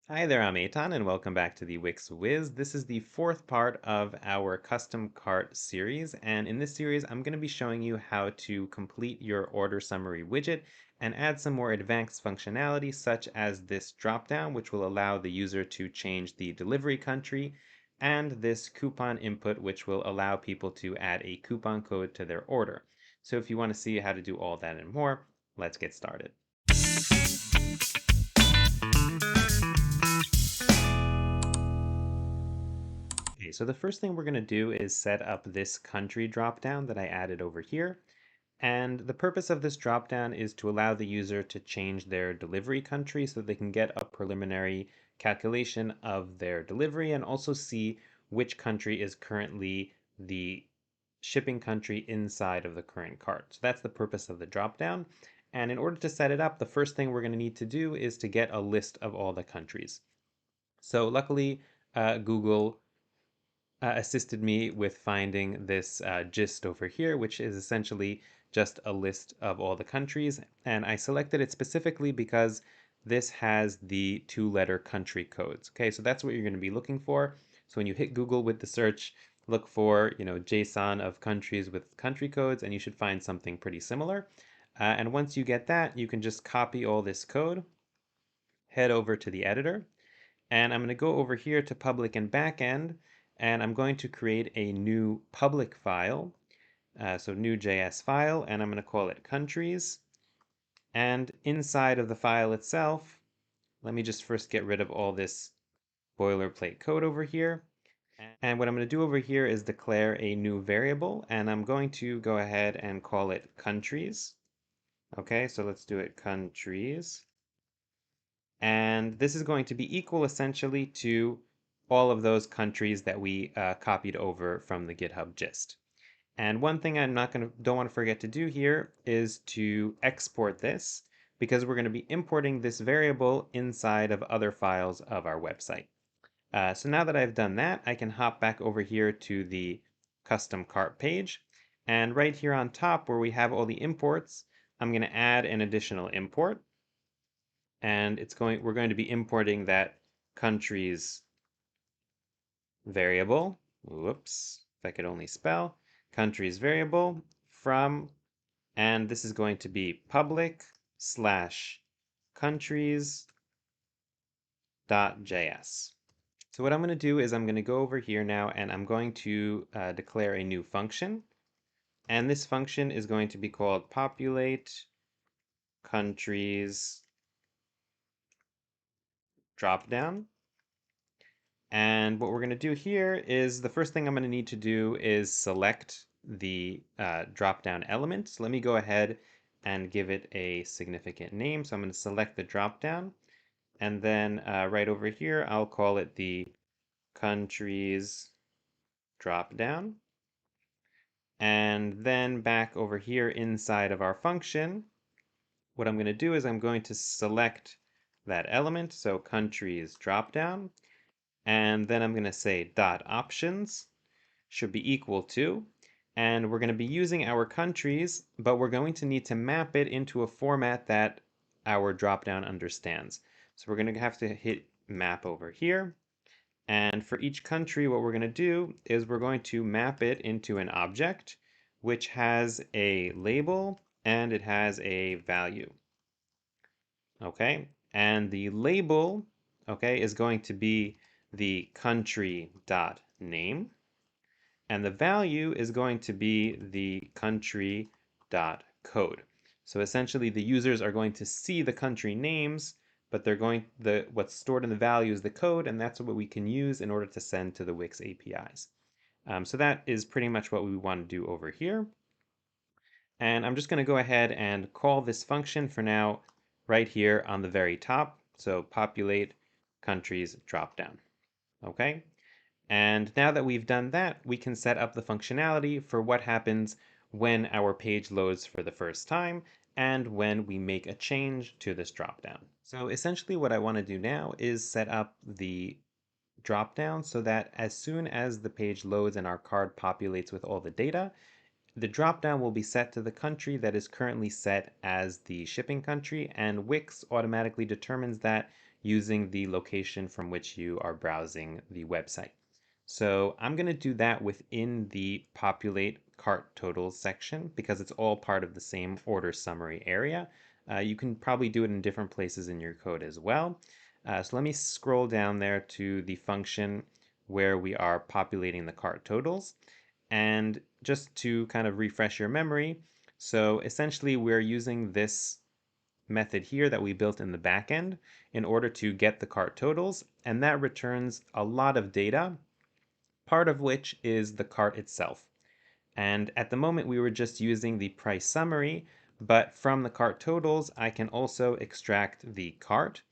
Hi there, I'm Eitan, and welcome back to the Wix Wiz. This is the fourth part of our custom cart series, and in this series, I'm going to be showing you how to complete your order summary widget and add some more advanced functionality, such as this dropdown, which will allow the user to change the delivery country, and this coupon input, which will allow people to add a coupon code to their order. So if you want to see how to do all that and more, let's get started. Okay, so the first thing we're going to do is set up this country dropdown that I added over here. And the purpose of this dropdown is to allow the user to change their delivery country so they can get a preliminary calculation of their delivery and also see which country is currently the shipping country inside of the current cart. So that's the purpose of the dropdown. And in order to set it up, the first thing we're going to need to do is to get a list of all the countries. So luckily, Google assisted me with finding this gist over here, which is essentially just a list of all the countries. And I selected it specifically because this has the two-letter country codes. Okay, so that's what you're going to be looking for. So when you hit Google with the search, look for, JSON of countries with country codes, and you should find something pretty similar. And once you get that, you can just copy all this code, head over to the editor, and I'm going to go over here to public and backend, and I'm going to create a new public file, so new JS file, and I'm going to call it countries. And inside of the file itself, let me just first get rid of all this boilerplate code over here. And what I'm going to do over here is declare a new variable, and I'm going to go ahead and call it countries. Okay, so let's do it countries. And this is going to be equal essentially to all of those countries that we copied over from the GitHub gist. And one thing don't want to forget to do here is to export this because we're going to be importing this variable inside of other files of our website. So now that I've done that, I can hop back over here to the custom cart page. And right here on top where we have all the imports, I'm going to add an additional import, and we're going to be importing that countries variable. Whoops, if I could only spell. Countries variable from, and this is going to be public slash countries dot JS. So what I'm going to do is I'm going to go over here now and I'm going to declare a new function. And this function is going to be called populate countries dropdown. And what we're going to do here is the first thing I'm going to need to do is select the drop-down element. So let me go ahead and give it a significant name. So I'm going to select the drop-down. And then right over here, I'll call it the countries drop-down. And then back over here inside of our function, what I'm going to do is I'm going to select that element, so countries drop-down. And then I'm going to say dot options should be equal to, and we're going to be using our countries, but we're going to need to map it into a format that our dropdown understands. So we're going to have to hit map over here. And for each country, what we're going to do is we're going to map it into an object, which has a label and it has a value. Okay, and the label, okay, is going to be the country dot name, and the value is going to be the country dot code. So essentially, the users are going to see the country names, but what's stored in the value is the code, and that's what we can use in order to send to the Wix APIs. So that is pretty much what we want to do over here. And I'm just going to go ahead and call this function for now right here on the very top. So populate countries dropdown. Okay. And now that we've done that, we can set up the functionality for what happens when our page loads for the first time and when we make a change to this dropdown. So essentially what I want to do now is set up the dropdown so that as soon as the page loads and our card populates with all the data, the dropdown will be set to the country that is currently set as the shipping country, and Wix automatically determines that using the location from which you are browsing the website. So I'm going to do that within the populate cart totals section because it's all part of the same order summary area. You can probably do it in different places in your code as well. So let me scroll down there to the function where we are populating the cart totals. And just to kind of refresh your memory, so essentially we're using this method here that we built in the backend in order to get the cart totals, and that returns a lot of data, part of which is the cart itself. And at the moment we were just using the price summary, but from the cart totals I can also extract the cart.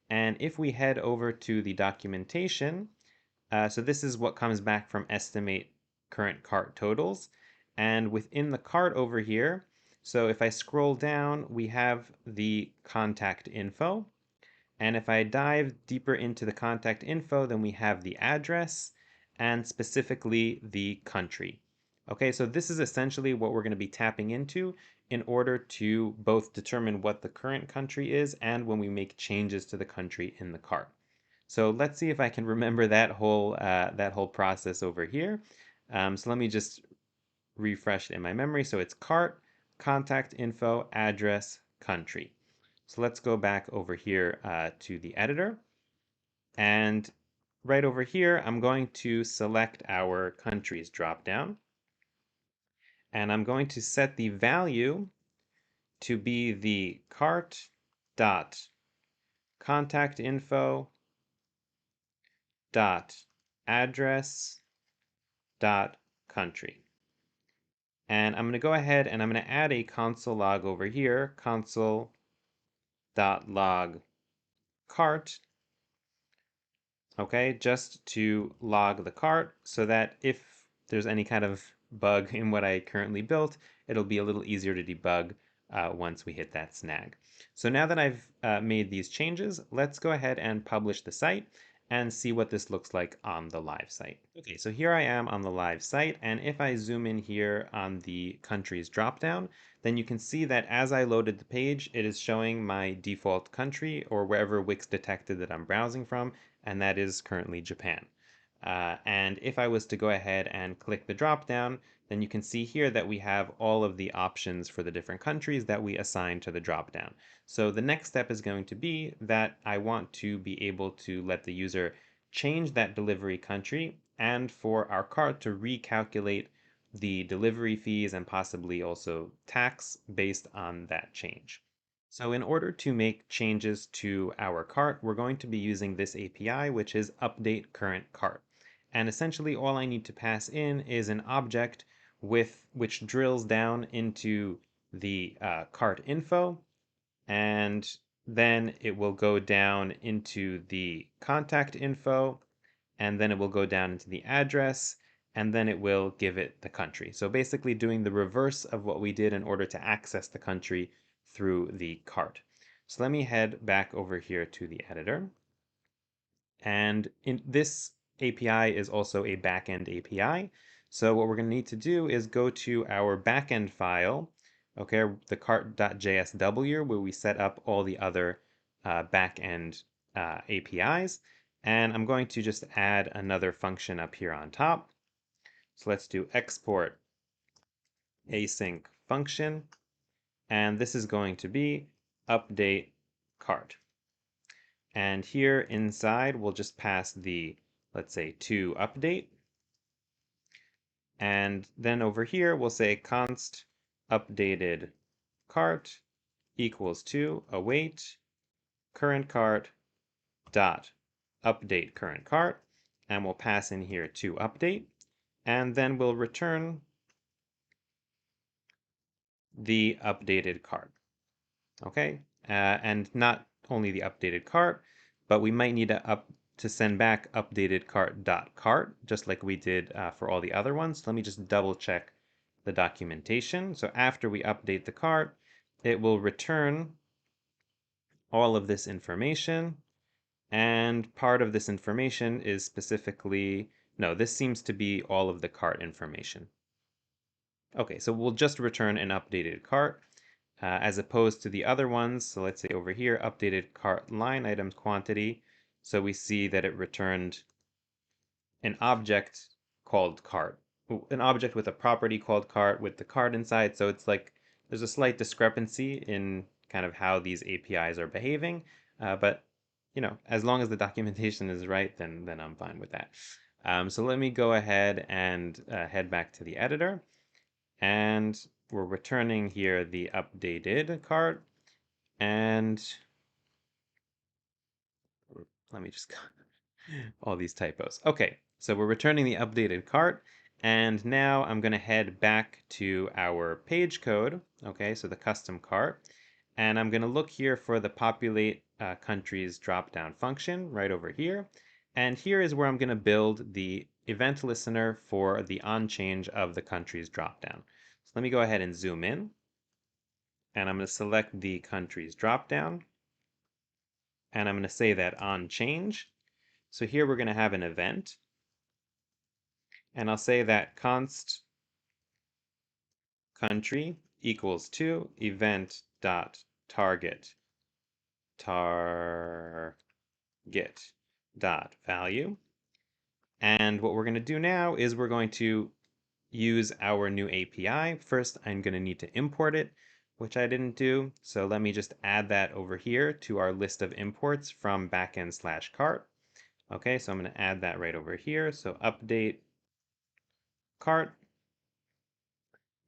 And if we head over to the documentation, so this is what comes back from estimate current cart totals. And within the cart over here, so if I scroll down, we have the contact info. And if I dive deeper into the contact info, then we have the address and specifically the country. Okay, so this is essentially what we're going to be tapping into in order to both determine what the current country is and when we make changes to the country in the cart. So let's see if I can remember that whole process over here. So let me just refresh it in my memory. So it's cart, contact info, address, country. So let's go back over here to the editor. And right over here, I'm going to select our countries dropdown. And I'm going to set the value to be the cart dot contact info dot address dot country. And I'm going to go ahead and I'm going to add a console log over here, console dot log cart, okay, just to log the cart so that if there's any kind of bug in what I currently built, it'll be a little easier to debug once we hit that snag. So now that I've made these changes, let's go ahead and publish the site and see what this looks like on the live site. Okay, so here I am on the live site, and if I zoom in here on the countries dropdown, then you can see that as I loaded the page, it is showing my default country or wherever Wix detected that I'm browsing from, and that is currently Japan. And if I was to go ahead and click the drop down, then you can see here that we have all of the options for the different countries that we assign to the drop down. So the next step is going to be that I want to be able to let the user change that delivery country and for our cart to recalculate the delivery fees and possibly also tax based on that change. So in order to make changes to our cart, we're going to be using this API, which is update current cart. And essentially all I need to pass in is an object which drills down into the cart info, and then it will go down into the contact info, and then it will go down into the address, and then it will give it the country. So basically doing the reverse of what we did in order to access the country through the cart. So let me head back over here to the editor. And in this API is also a backend API. So what we're going to need to do is go to our backend file, okay, the cart.jsw, where we set up all the other backend APIs. And I'm going to just add another function up here on top. So let's do export async function. And this is going to be update cart. And here inside, we'll just pass the, let's say, to update. And then over here, we'll say const updated cart equals to await current cart dot update current cart. And we'll pass in here to update. And then we'll return the updated cart. Okay, and not only the updated cart, but we might need to send back updated cart.cart, just like we did for all the other ones. Let me just double check the documentation. So after we update the cart, it will return all of this information. And part of this information is specifically, no, this seems to be all of the cart information. Okay, so we'll just return an updated cart. as opposed to the other ones. So let's say over here, updated cart line items quantity. So we see that it returned an object called cart, an object with a property called cart with the cart inside. So it's like there's a slight discrepancy in kind of how these APIs are behaving. But as long as the documentation is right, then I'm fine with that. So let me go ahead and head back to the editor, and we're returning here the updated cart. And let me just all these typos. Okay, so we're returning the updated cart, and now I'm going to head back to our page code. Okay, so the custom cart, and I'm going to look here for the populate countries drop-down function right over here. And here is where I'm going to build the event listener for the onchange of the countries drop-down. So let me go ahead and zoom in, and I'm going to select the countries drop-down, and I'm going to say that onchange. So here we're going to have an event, and I'll say that const country equals to event dot target dot value. And what we're going to do now is we're going to use our new API. First, I'm going to need to import it, which I didn't do. So let me just add that over here to our list of imports from backend/cart. Okay, so I'm going to add that right over here. So update cart,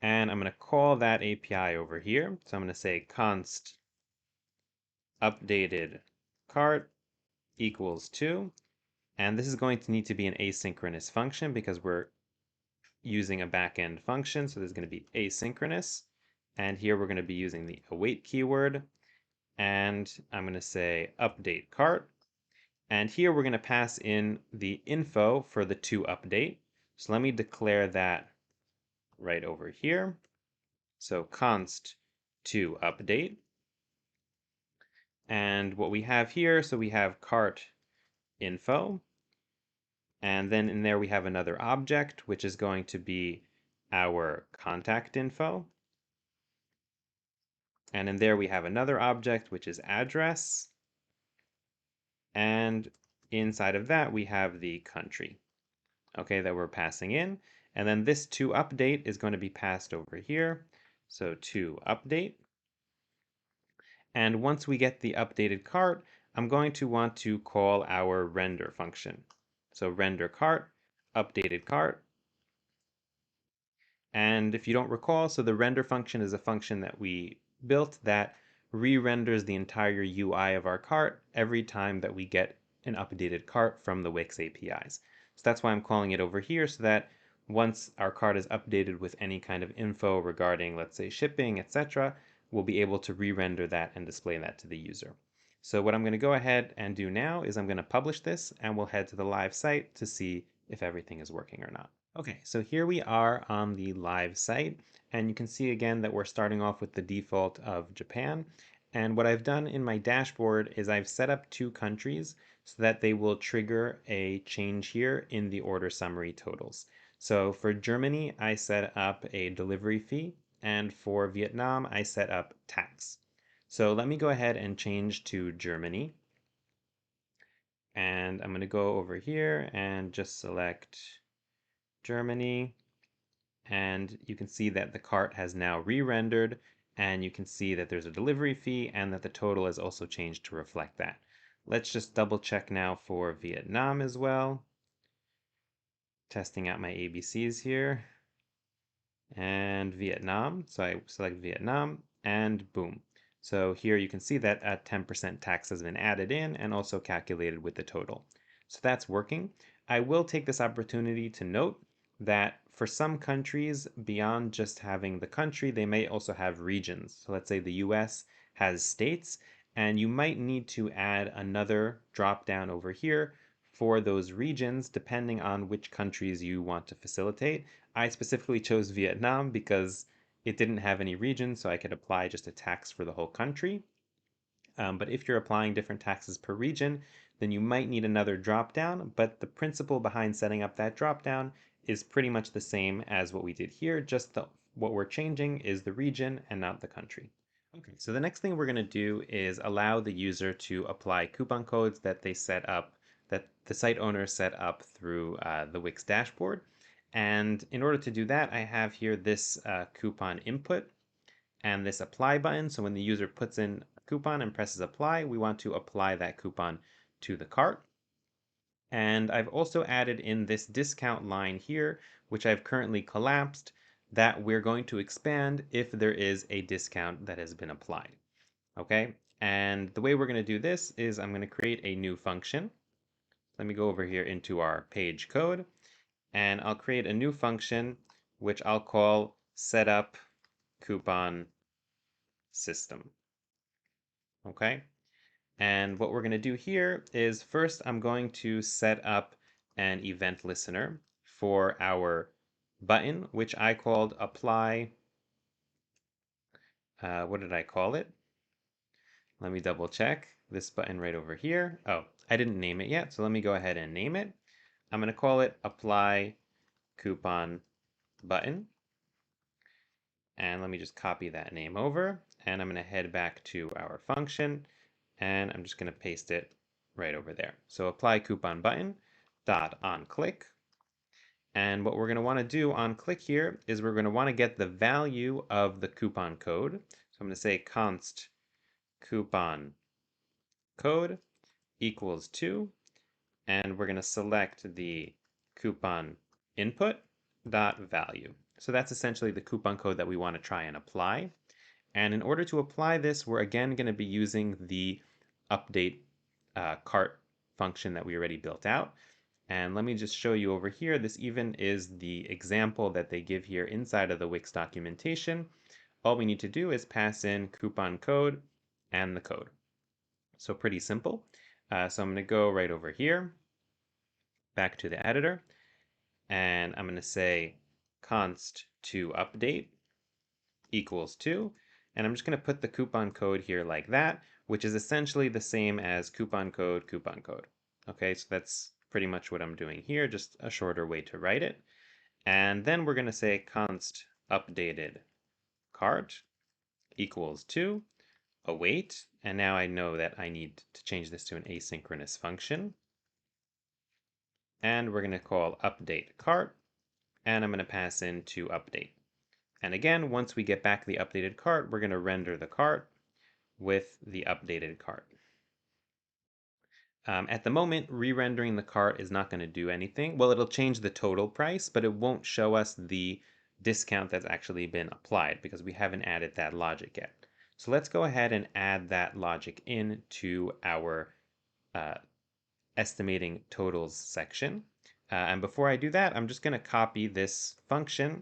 and I'm going to call that API over here. So I'm going to say const updated cart equals to, and this is going to need to be an asynchronous function because we're using a backend function. So there's going to be asynchronous, and here we're going to be using the await keyword, and I'm going to say update cart, and here we're going to pass in the info for the to update. So let me declare that right over here. So const to update. And what we have here, so we have cart info, and then in there we have another object, which is going to be our contact info. And in there we have another object, which is address. And inside of that, we have the country, okay, that we're passing in. And then this to update is going to be passed over here. So to update. And once we get the updated cart, I'm going to want to call our render function. So render cart, updated cart. And if you don't recall, so the render function is a function that we built that re-renders the entire UI of our cart every time that we get an updated cart from the Wix APIs. So that's why I'm calling it over here, so that once our cart is updated with any kind of info regarding, let's say, shipping, etc., we'll be able to re-render that and display that to the user. So what I'm going to go ahead and do now is I'm going to publish this, and we'll head to the live site to see if everything is working or not. Okay, so here we are on the live site, and you can see again that we're starting off with the default of Japan. And what I've done in my dashboard is I've set up two countries so that they will trigger a change here in the order summary totals. So for Germany, I set up a delivery fee, and for Vietnam, I set up tax. So let me go ahead and change to Germany. And I'm going to go over here and just select Germany, and you can see that the cart has now re-rendered, and you can see that there's a delivery fee and that the total has also changed to reflect that. Let's just double check now for Vietnam as well. Testing out my ABCs here. And Vietnam, so I select Vietnam, and boom. So here you can see that a 10% tax has been added in and also calculated with the total. So that's working. I will take this opportunity to note that for some countries, beyond just having the country, they may also have regions. So let's say the US has states, and you might need to add another drop down over here for those regions, depending on which countries you want to facilitate. I specifically chose Vietnam because it didn't have any regions, so I could apply just a tax for the whole country. But if you're applying different taxes per region, then you might need another dropdown, but the principle behind setting up that dropdown is pretty much the same as what we did here, just what we're changing is the region and not the country. Okay, so the next thing we're going to do is allow the user to apply coupon codes that they set up, that the site owner set up through the Wix dashboard. And in order to do that, I have here this coupon input and this apply button. So when the user puts in a coupon and presses apply, we want to apply that coupon to the cart. And I've also added in this discount line here, which I've currently collapsed, that we're going to expand if there is a discount that has been applied. Okay, and the way we're going to do this is I'm going to create a new function. Let me go over here into our page code, and I'll create a new function which I'll call setup coupon system. Okay, and what we're going to do here is first I'm going to set up an event listener for our button, which I called apply. What did I call it? Let me double check this button right over here. Oh, I didn't name it yet, so let me go ahead and name it. I'm going to call it apply coupon button. And let me just copy that name over. And I'm going to head back to our function. And I'm just going to paste it right over there. So apply coupon button dot on click. And what we're going to want to do on click here is we're going to want to get the value of the coupon code. So I'm going to say const coupon code equals 2, and we're going to select the coupon input dot value. So that's essentially the coupon code that we want to try and apply. And in order to apply this, we're again going to be using the update cart function that we already built out. And let me just show you over here. This even is the example that they give here inside of the Wix documentation. All we need to do is pass in coupon code and the code. So pretty simple. So I'm going to go right over here, back to the editor, and I'm going to say const to update equals 2, and I'm just going to put the coupon code here like that, which is essentially the same as coupon code, coupon code. Okay, so that's pretty much what I'm doing here, just a shorter way to write it. And then we're going to say const updated cart equals 2, await, and now I know that I need to change this to an asynchronous function. And we're going to call update cart, and I'm going to pass in to update. And again, once we get back the updated cart, we're going to render the cart with the updated cart. At the moment, re-rendering the cart is not going to do anything. Well, it'll change the total price, but it won't show us the discount that's actually been applied because we haven't added that logic yet. So let's go ahead and add that logic into our estimating totals section. And before I do that, I'm just going to copy this function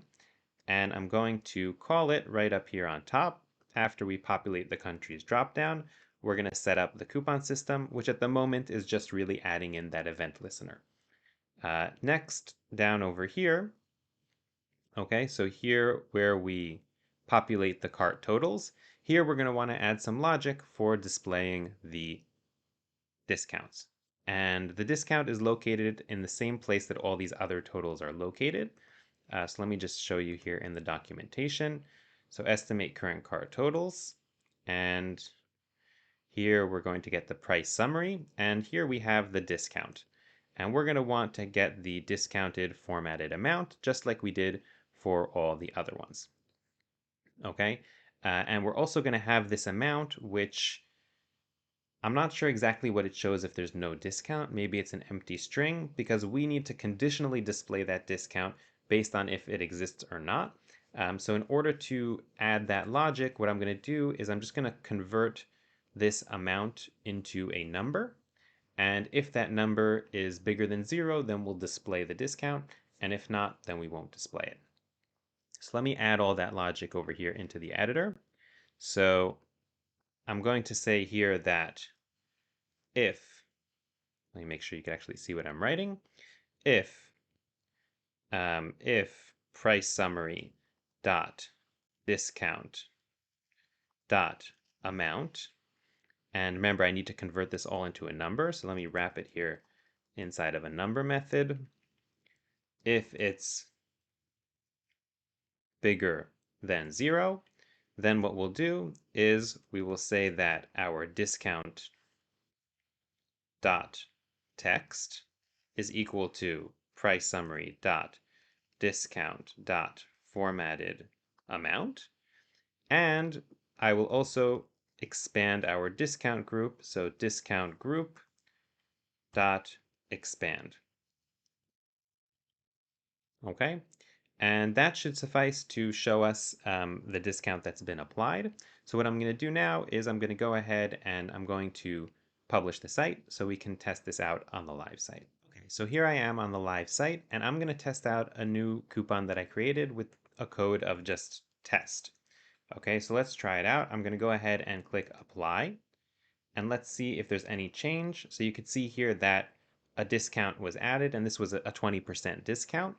and I'm going to call it right up here on top. After we populate the countries dropdown, we're going to set up the coupon system, which at the moment is just really adding in that event listener. Next, down over here, okay, so here where we populate the cart totals, here we're going to want to add some logic for displaying the discounts. And the discount is located in the same place that all these other totals are located. So let me just show you here in the documentation. So estimate current cart totals, and here we're going to get the price summary, and here we have the discount. And we're going to want to get the discounted formatted amount, just like we did for all the other ones. Okay, and we're also going to have this amount, which I'm not sure exactly what it shows if there's no discount. Maybe it's an empty string because we need to conditionally display that discount based on if it exists or not. So in order to add that logic, what I'm going to do is I'm just going to convert this amount into a number. And if that number is bigger than 0, then we'll display the discount. And if not, then we won't display it. So let me add all that logic over here into the editor. So I'm going to say here that if, let me make sure you can actually see what I'm writing. If price summary dot discount dot amount, and remember I need to convert this all into a number, so let me wrap it here inside of a number method. If it's bigger than 0, then what we'll do is we will say that our discount dot text is equal to price summary dot discount dot formatted amount. And I will also expand our discount group. So discount group dot expand. Okay. And that should suffice to show us the discount that's been applied. So what I'm going to do now is I'm going to go ahead and I'm going to publish the site so we can test this out on the live site. Okay, so here I am on the live site and I'm going to test out a new coupon that I created with a code of just test. Okay, so let's try it out. I'm going to go ahead and click apply and let's see if there's any change. So you can see here that a discount was added and this was a 20% discount.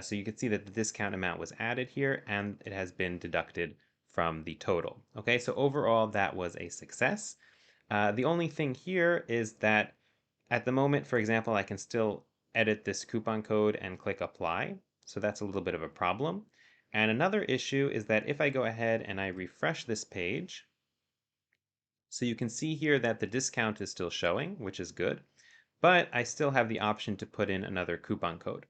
So you can see that the discount amount was added here and it has been deducted from the total. Okay, so overall that was a success. The only thing here is that at the moment, for example, I can still edit this coupon code and click apply. So that's a little bit of a problem. And another issue is that if I go ahead and I refresh this page, so you can see here that the discount is still showing, which is good, but I still have the option to put in another coupon code.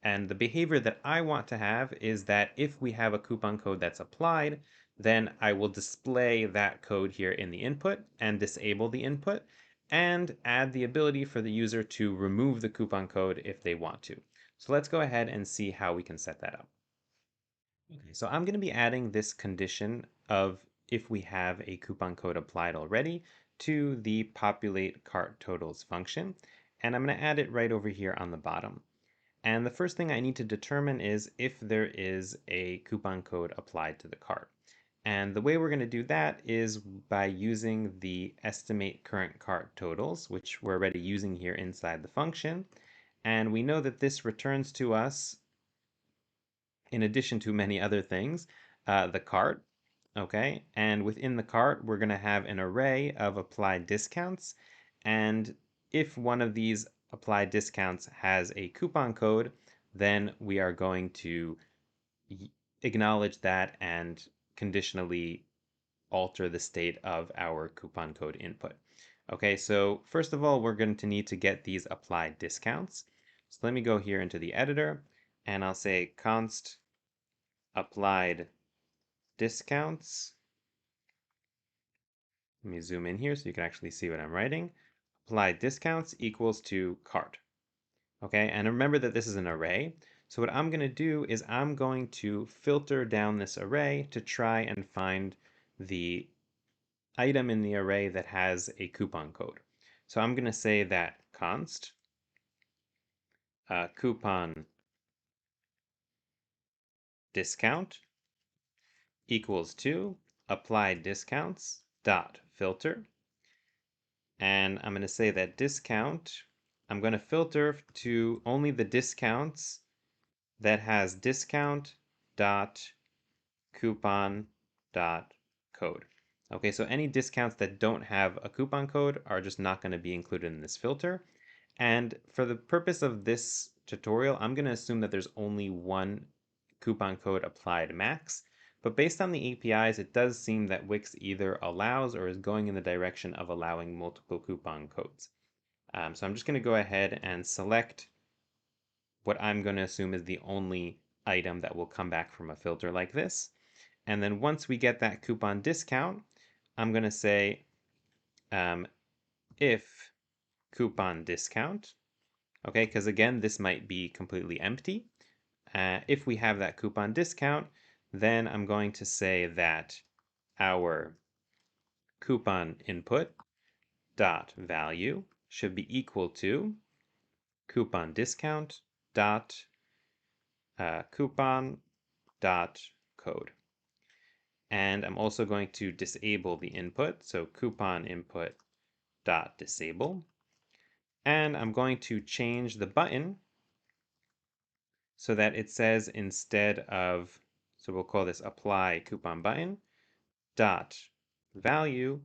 And the behavior that I want to have is that if we have a coupon code that's applied, then I will display that code here in the input and disable the input and add the ability for the user to remove the coupon code if they want to. So let's go ahead and see how we can set that up. Okay, so I'm going to be adding this condition of if we have a coupon code applied already to the populate cart totals function, and I'm going to add it right over here on the bottom. And the first thing I need to determine is if there is a coupon code applied to the cart. And the way we're going to do that is by using the estimate current cart totals, which we're already using here inside the function. And we know that this returns to us, in addition to many other things, the cart, okay? And within the cart, we're going to have an array of applied discounts. And if one of these applied discounts has a coupon code, then we are going to acknowledge that and conditionally alter the state of our coupon code input. Okay, so first of all, we're going to need to get these applied discounts. So let me go here into the editor and I'll say const applied discounts. Let me zoom in here so you can actually see what I'm writing. Applied discounts equals to cart. Okay, and remember that this is an array. So what I'm going to do is I'm going to filter down this array to try and find the item in the array that has a coupon code. So I'm going to say that const coupon discount equals to applied discounts dot filter. And I'm going to say that discount, I'm going to filter to only the discounts that has discount dot coupon dot code. Okay, so any discounts that don't have a coupon code are just not going to be included in this filter. And for the purpose of this tutorial, I'm going to assume that there's only one coupon code applied max. But based on the APIs, it does seem that Wix either allows or is going in the direction of allowing multiple coupon codes. So I'm just going to go ahead and select what I'm going to assume is the only item that will come back from a filter like this. And then once we get that coupon discount, I'm going to say if coupon discount, okay, because again, this might be completely empty. If we have that coupon discount, then I'm going to say that our coupon input dot value should be equal to coupon discount dot coupon dot code. And I'm also going to disable the input, so coupon input dot disable. And I'm going to change the button so that it says instead of, so we'll call this apply coupon button, dot value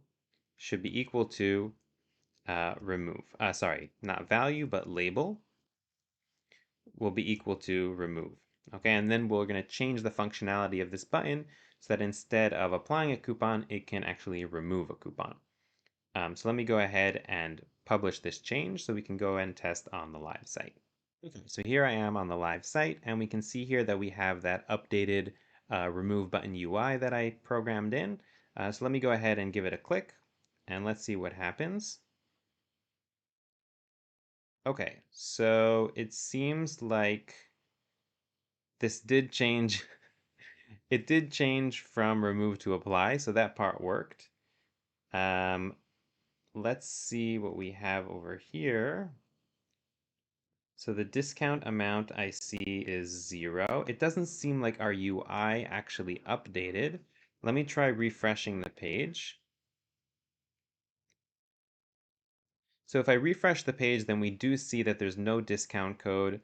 should be equal to remove. Sorry, not value, but label will be equal to remove. Okay, and then we're going to change the functionality of this button so that instead of applying a coupon, it can actually remove a coupon. So let me go ahead and publish this change so we can go and test on the live site. Okay, so here I am on the live site, and we can see here that we have that updated remove button UI that I programmed in. So let me go ahead and give it a click, and let's see what happens. Okay, so it seems like this did change. It did change from remove to apply, so that part worked. Um, let's see what we have over here. So the discount amount I see is 0. It doesn't seem like our UI actually updated. Let me try refreshing the page. So if I refresh the page, then we do see that there's no discount code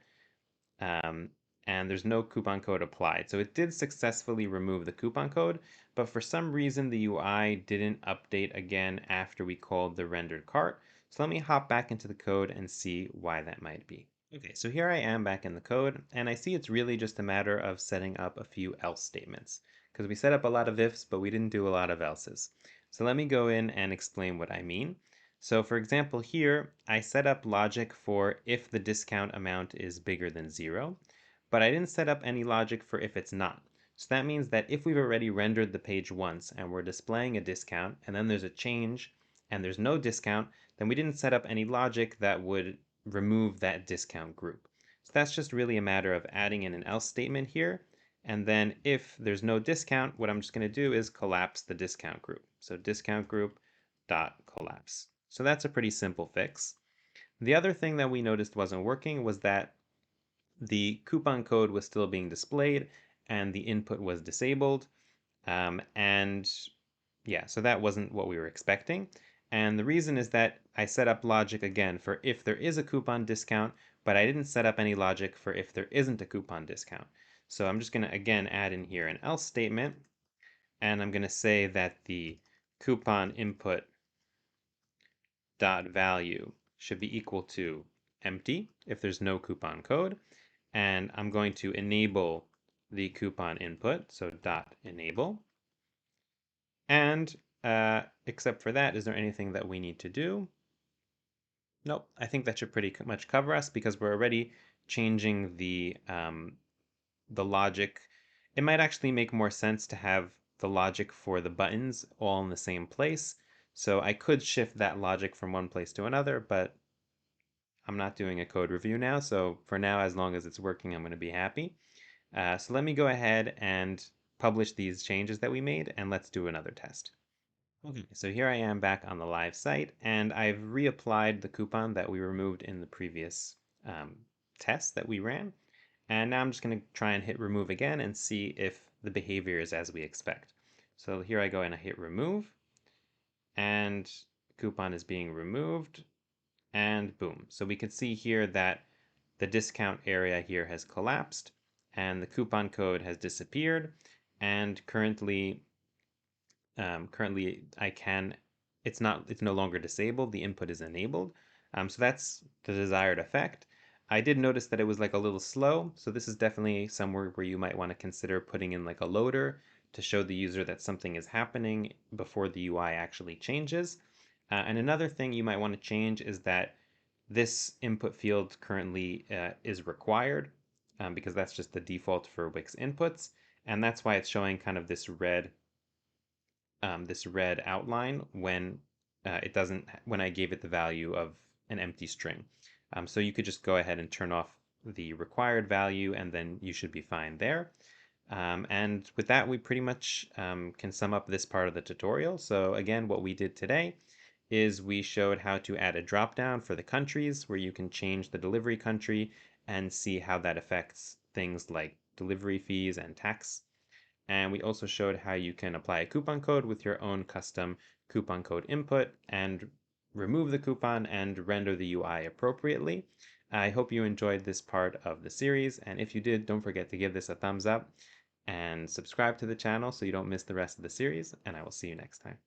um, and there's no coupon code applied. So it did successfully remove the coupon code, but for some reason the UI didn't update again after we called the rendered cart. So let me hop back into the code and see why that might be. Okay, so here I am back in the code, and I see it's really just a matter of setting up a few else statements, because we set up a lot of ifs, but we didn't do a lot of elses. So let me go in and explain what I mean. So for example here, I set up logic for if the discount amount is bigger than 0, but I didn't set up any logic for if it's not. So that means that if we've already rendered the page once and we're displaying a discount, and then there's a change and there's no discount, then we didn't set up any logic that would remove that discount group. So that's just really a matter of adding in an else statement here. And then if there's no discount, what I'm just going to do is collapse the discount group. So discount group dot collapse. So that's a pretty simple fix. The other thing that we noticed wasn't working was that the coupon code was still being displayed and the input was disabled. And yeah, so that wasn't what we were expecting. And the reason is that I set up logic again for if there is a coupon discount, but I didn't set up any logic for if there isn't a coupon discount. So I'm just going to again add in here an else statement, and I'm going to say that the coupon input dot value should be equal to empty if there's no coupon code, and I'm going to enable the coupon input, so dot enable. And except for that, is there anything that we need to do? Nope, I think that should pretty much cover us because we're already changing the logic. It might actually make more sense to have the logic for the buttons all in the same place. So I could shift that logic from one place to another, but I'm not doing a code review now. So for now, as long as it's working, I'm going to be happy. So let me go ahead and publish these changes that we made, and let's do another test. Okay, so here I am back on the live site, and I've reapplied the coupon that we removed in the previous test that we ran. And now I'm just going to try and hit remove again and see if the behavior is as we expect. So here I go and I hit remove, and coupon is being removed, and boom. So we can see here that the discount area here has collapsed, and the coupon code has disappeared, and currently it's no longer disabled, the input is enabled. So that's the desired effect. I did notice that it was like a little slow, so this is definitely somewhere where you might want to consider putting in like a loader to show the user that something is happening before the UI actually changes. And another thing you might want to change is that this input field currently is required because that's just the default for Wix inputs, and that's why it's showing kind of this red outline when it doesn't when I gave it the value of an empty string. So you could just go ahead and turn off the required value, and then you should be fine there. And with that, we pretty much can sum up this part of the tutorial. So again, what we did today is we showed how to add a dropdown for the countries where you can change the delivery country and see how that affects things like delivery fees and tax. And we also showed how you can apply a coupon code with your own custom coupon code input and remove the coupon and render the UI appropriately. I hope you enjoyed this part of the series, and if you did, don't forget to give this a thumbs up and subscribe to the channel so you don't miss the rest of the series, and I will see you next time.